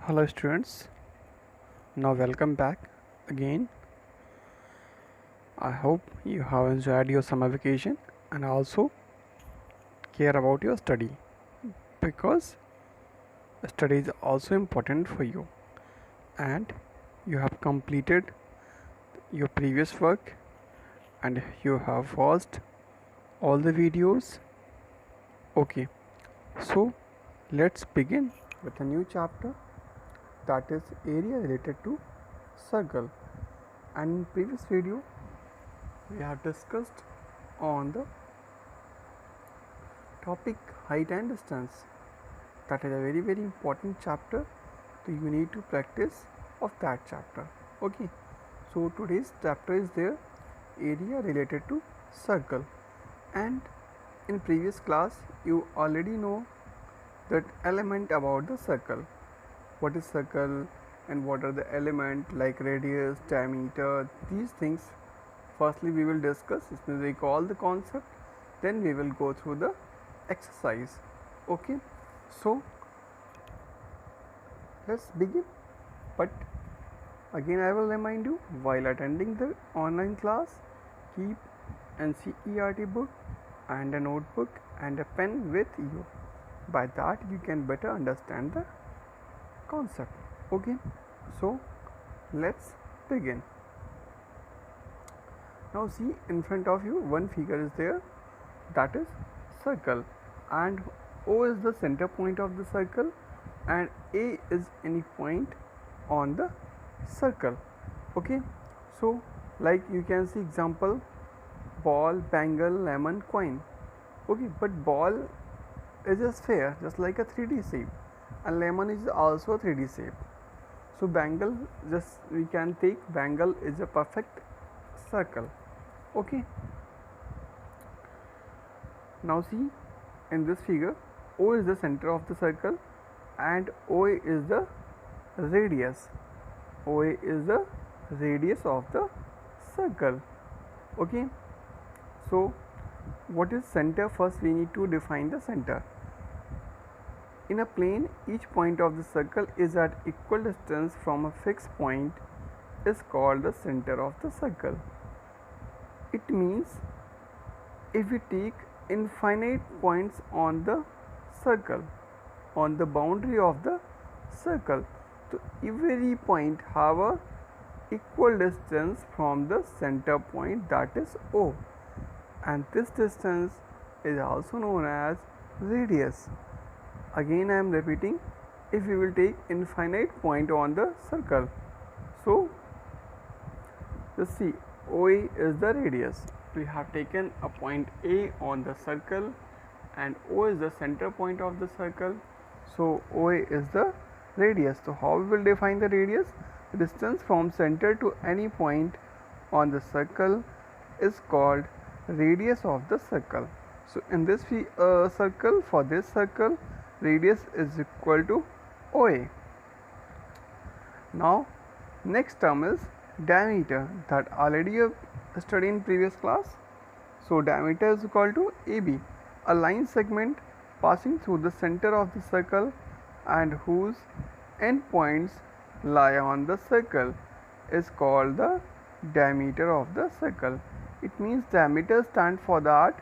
Hello students, now welcome back again. I hope you have enjoyed your summer vacation and also care about your study because study is also important for you and you have completed your previous work and you have watched all the videos. Okay, so let's begin with a new chapter that is area related to circle. And in previous video we have discussed on the topic height and distance. That is a very important chapter, so you need to practice of that chapter. Okay, so today's chapter is there area related to circle, and in previous class you already know that element about the circle, what is circle and what are the element like radius, diameter, these things. Firstly we will discuss, we recall the concept, then we will go through the exercise. Okay, so let's begin. But again I will remind you, while attending the online class, keep NCERT book and a notebook and a pen with you. By that you can better understand the concept. Okay, so let's begin. Now see, in front of you one figure is there, that is circle, and O is the center point of the circle and A is any point on the circle. Okay, so like you can see example, ball, bangle, lemon, coin. Okay, but ball is a sphere just like a 3D shape and lemon is also a 3D shape. So bangle, just we can take bangle is a perfect circle. Okay, now see, in this figure O is the center of the circle and OA is the radius. OA is the radius of the circle. Okay, so what is center? First we need to define the center. In a plane, each point of the circle is at equal distance from a fixed point is called the center of the circle. It means if we take infinite points on the circle, on the boundary of the circle, so every point have a equal distance from the center point, that is O, and this distance is also known as radius. Again I am repeating, if we will take infinite point on the circle, so just see, OA is the radius. We have taken a point A on the circle and O is the center point of the circle, so OA is the radius. So how we will define the radius? The distance from center to any point on the circle is called radius of the circle. So in this circle, for this circle, radius is equal to OA. Now next term is diameter, that already you have studied in previous class. So diameter is equal to AB, a line segment passing through the center of the circle and whose endpoints lie on the circle is called the diameter of the circle. It means diameter stand for that.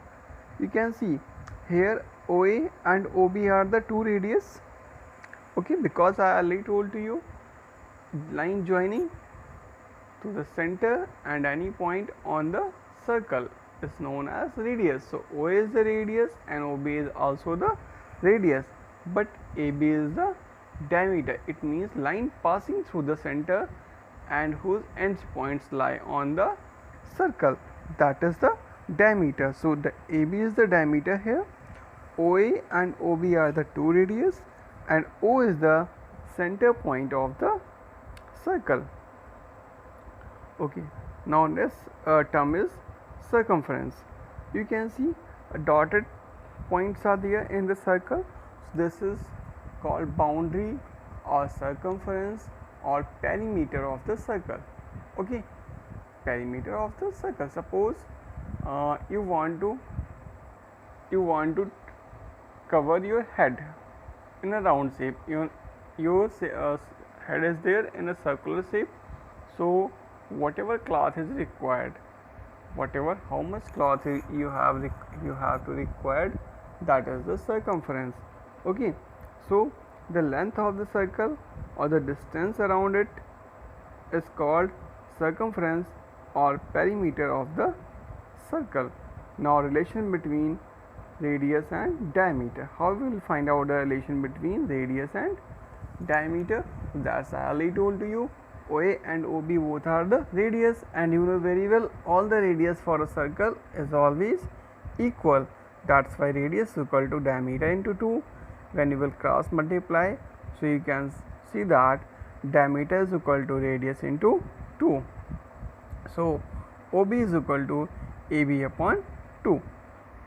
You can see here OA and OB are the two radius. Okay, because I already told to you, line joining to the center and any point on the circle is known as radius. So OA is the radius and OB is also the radius, but AB is the diameter. It means line passing through the center and whose end points lie on the circle, that is the diameter. So the AB is the diameter here, OA and OB are the two radius and O is the center point of the circle. Okay, now next term is circumference. You can see dotted points are there in the circle. So this is called boundary or circumference or perimeter of the circle. Okay, perimeter of the circle. Suppose you want to cover your head in a round shape. your head is there in a circular shape. So whatever cloth is required, whatever how much cloth you have to required, that is the circumference. Okay, so the length of the circle or the distance around it is called circumference or perimeter of the circle. Now relation between radius and diameter. How we will find out the relation between radius and diameter? That's I already told to you. OA and OB both are the radius, and you know very well all the radius for a circle is always equal. That's why radius is equal to diameter into 2. When you will cross multiply, so you can see that diameter is equal to radius into 2. So OB is equal to AB upon 2.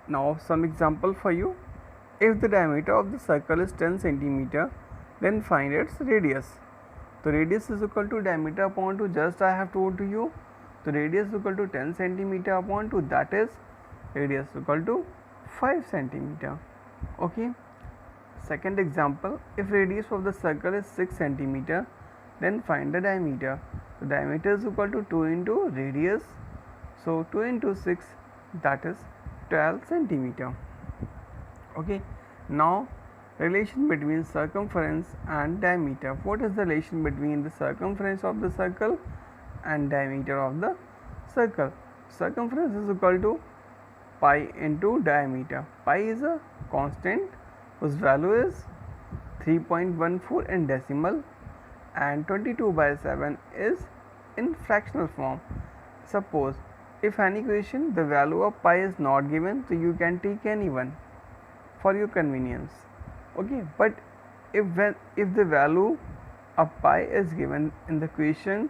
Now some example for you. If the diameter of the circle is 10 centimeter, then find its radius. The radius is equal to diameter upon 2. Just I have told to you. The radius is equal to 10 centimeter upon 2. That is radius is equal to 5 centimeter. Okay. Second example. If radius of the circle is 6 centimeter, then find the diameter. The diameter is equal to 2 into radius. So 2 into 6, that is 12 centimeter. Okay. Now relation between circumference and diameter. What is the relation between the circumference of the circle and diameter of the circle? Circumference is equal to pi into diameter. Pi is a constant whose value is 3.14 in decimal, and 22 by 7 is in fractional form. Suppose if any question the value of pi is not given, so you can take any one for your convenience. Okay, but if the value of pi is given in the question,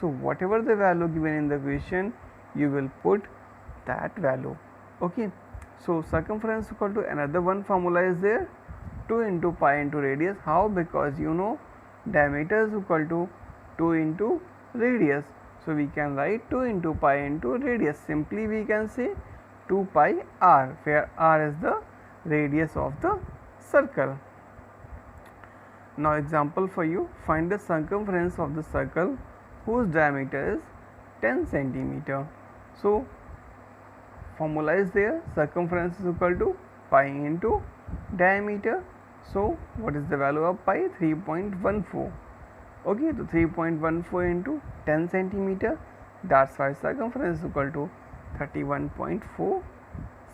so whatever the value given in the question, you will put that value. Okay, so circumference equal to another one formula is there, 2 into pi into radius. How? Because you know diameter is equal to 2 into radius, so we can write 2 into pi into radius. Simply we can say 2 pi r, where r is the radius of the circle. Now example for you, find the circumference of the circle whose diameter is 10 centimeter. So formula is there, circumference is equal to pi into diameter. So what is the value of pi? 3.14. Okay, so 3.14 into 10 centimeter, that's why circumference is equal to 31.4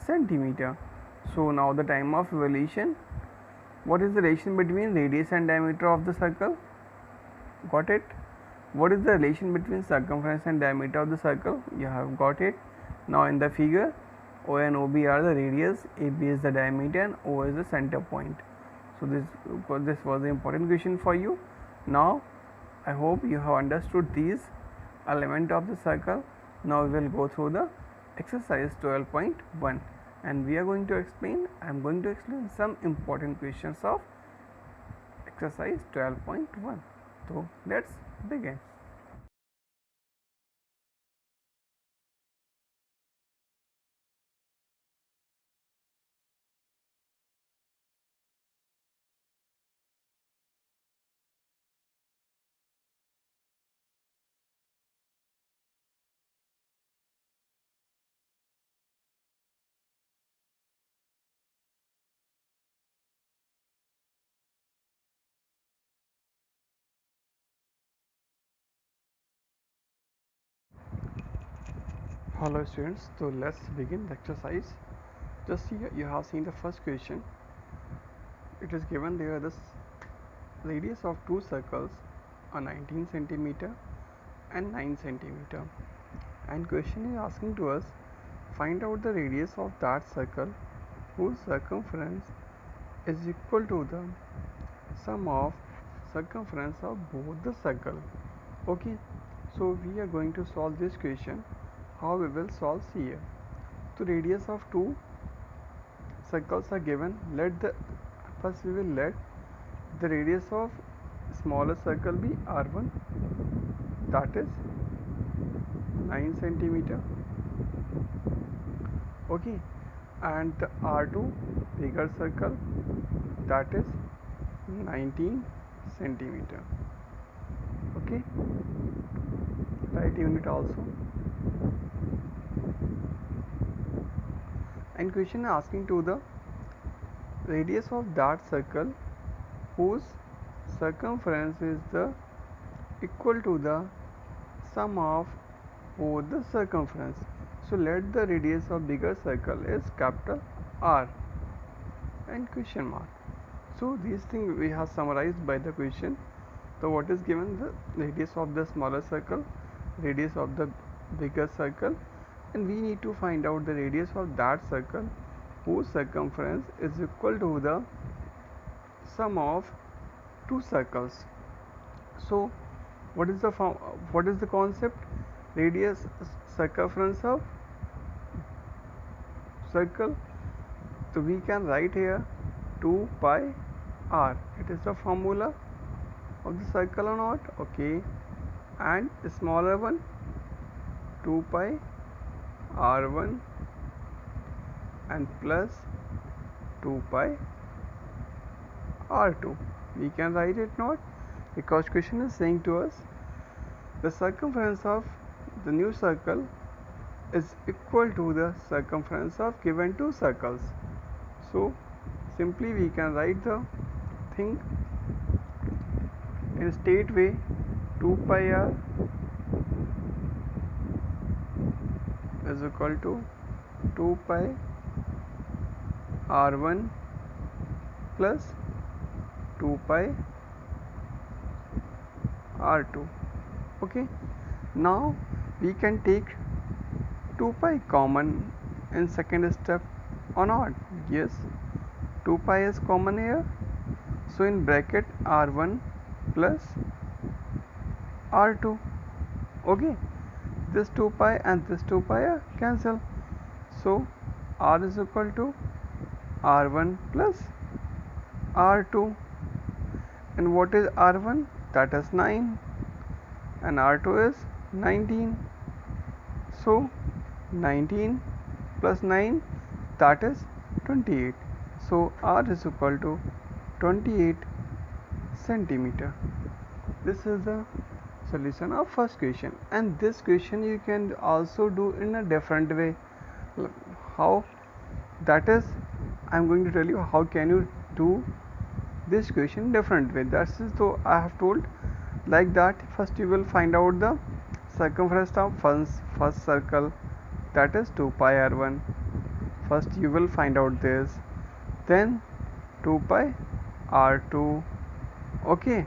centimeter. So now the time of evolution. What is the relation between radius and diameter of the circle? Got it? What is the relation between circumference and diameter of the circle? You have got it. Now in the figure, O and OB are the radius, AB is the diameter, and O is the center point. So this was the important question for you. Now I hope you have understood these elements of the circle. Now we will go through the exercise 12.1. and we are going to explain, I am going to explain some important questions of exercise 12.1. So let's begin. Hello students, so let's begin the exercise. Just see, you have seen the first question. It is given there, the radius of two circles are 19 centimeter and 9 centimeter, and question is asking to us, find out the radius of that circle whose circumference is equal to the sum of circumference of both the circle. Okay, so we are going to solve this question. How we will solve here? So radius of two circles are given. First we will let the radius of smaller circle be r1, that is 9 centimeter. Okay, and the r2 bigger circle, that is 19 centimeter. Okay, write unit also. And question asking to the radius of that circle whose circumference is the equal to the sum of both the circumference. So let the radius of bigger circle is capital R and question mark. So these things we have summarized by the question. So what is given? The radius of the smaller circle, radius of the bigger circle, and we need to find out the radius of that circle whose circumference is equal to the sum of two circles. So what is the concept? Radius, circumference of circle. So we can write here 2 pi r. It is the formula of the circle or not? Okay. And the smaller one 2 pi r1 and plus 2 pi r2. We can write it not, because question is saying to us the circumference of the new circle is equal to the circumference of given two circles. So simply we can write the thing in straight way. 2 pi r is equal to 2 pi r1 plus 2 pi r2. Okay, now we can take 2 pi common in second step or not? Yes, 2 pi is common here. So in bracket r1 plus r2. Okay, this 2 pi and this 2 pi are cancel. So r is equal to r1 plus r2. And what is r1? That is 9, and r2 is 19. So 19 plus 9, that is 28. So r is equal to 28 centimeter. This is the solution of first question. And this question you can also do in a different way. How? That is, I am going to tell you how can you do this question different way. That's so I have told like that. First you will find out the circumference of first circle, that is 2 pi r1. First you will find out this, then 2 pi r2. Okay,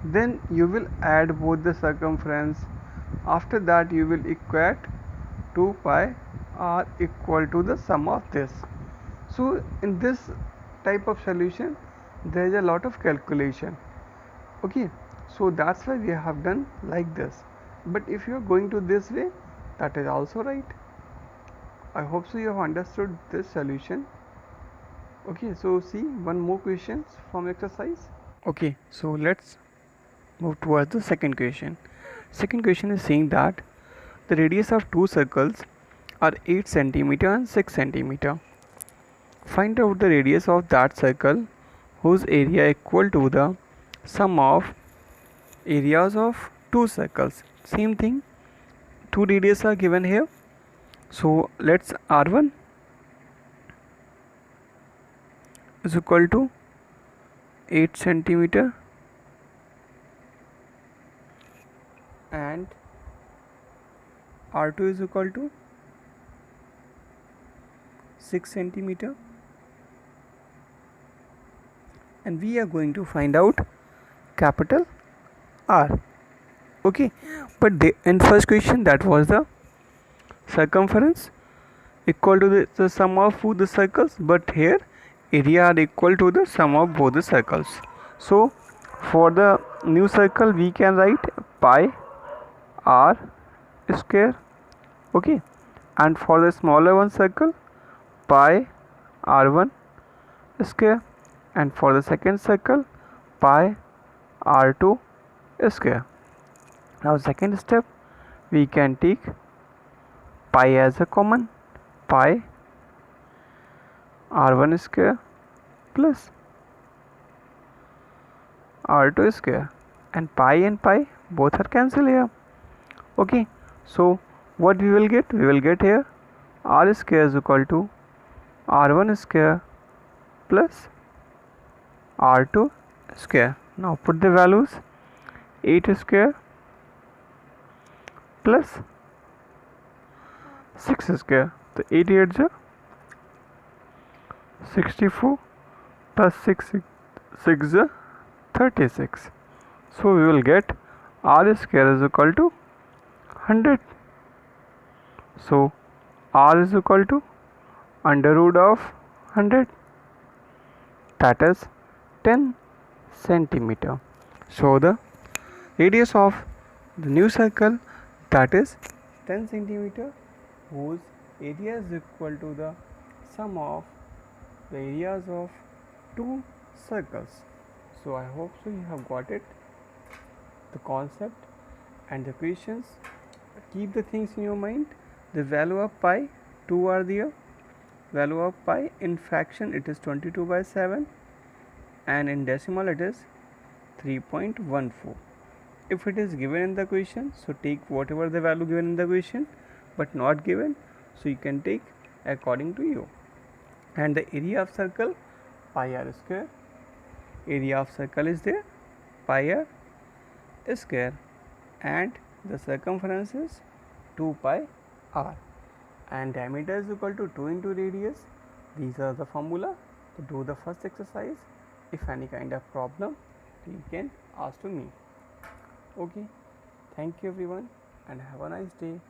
then you will add both the circumference. After that you will equate 2 pi r equal to the sum of this. So in this type of solution there is a lot of calculation. Okay, so that's why we have done like this. But if you are going to this way, that is also right. I hope so you have understood this solution. Okay, so see one more questions from exercise. Okay, so let's move towards the second question. Second question is saying that the radius of two circles are 8 centimeter and 6 centimeter. Find out the radius of that circle whose area equal to the sum of areas of two circles. Same thing, two radius are given here. So let's r1 is equal to 8 centimeter and r2 is equal to 6 centimeter, and we are going to find out capital R. Okay, but in first question that was the circumference equal to the sum of both the circles, but here area are equal to the sum of both the circles. So for the new circle we can write pi r square. Okay, and for the smaller one circle pi r1 square, and for the second circle pi r2 square. Now second step, we can take pi as a common, pi r1 square plus r2 square, and pi both are cancelled here. Okay, so what we will get? We will get here r square is equal to r1 square plus r2 square. Now put the values, 8 square plus 6 square. So 8 8 is 64 plus 6 6 is 36. So we will get r square is equal to 100. So r is equal to under root of 100, that is 10 centimeter. So the radius of the new circle, that is 10 centimeter, whose area is equal to the sum of the areas of two circles. So I hope so you have got it, the concept and the questions. Keep the things in your mind. The value of pi, 2 are there. Value of pi in fraction it is 22/7, and in decimal it is 3.14. If it is given in the question, so take whatever the value given in the question, but not given, so you can take according to you. And the area of circle, pi r square. Area of circle is there, pi r square, and the circumference is 2 pi r, and diameter is equal to 2 into radius. These are the formula to do the first exercise. If any kind of problem, you can ask to me. Okay, thank you everyone and have a nice day.